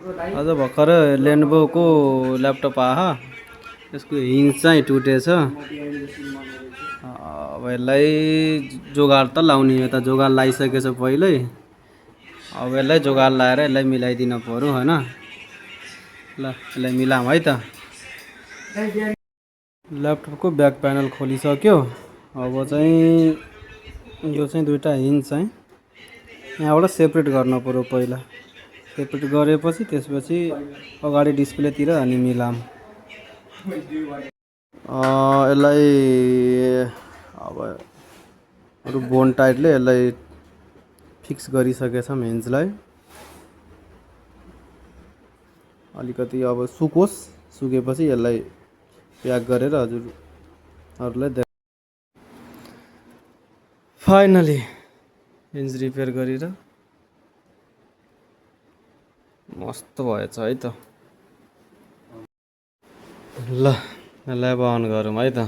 आज भर्खर लेनोभोको ल्यापटप आयो। यसको हिन्ज चाहिँ टुटेछ। अब यसलाई जोगाड त लाउने, यता जोगाड लगाइसकेछ पहिल्यै। अब यसलाई जोगाड लाएर यसलाई मिलाइदिन पर्यो हैन। ल यसलाई मिलाऊँ है त। ल्यापटपको ब्याक प्यानल खोलिसक्यो। अब चाहिँ यो चाहिँ दुईटा हिन्ज चाहिँ यहाँबाट सेपरेट गर्न पर्यो पहिला। सेपरेट गरेपछि त्यसपछि अगाडि डिस्प्लेतिर अनि मिलाऊँ। यसलाई अब अरु बोन टाइटले यसलाई फिक्स गरिसकेछौँ हिन्जलाई। अलिकति अब सुकोस्, सुकेपछि यसलाई प्याक गरेर हजुरहरुलाई फाइनली हिन्ज रिपेयर गरेर मस्त भएछ है त। ल यसलाई अब अन गरौँ है त।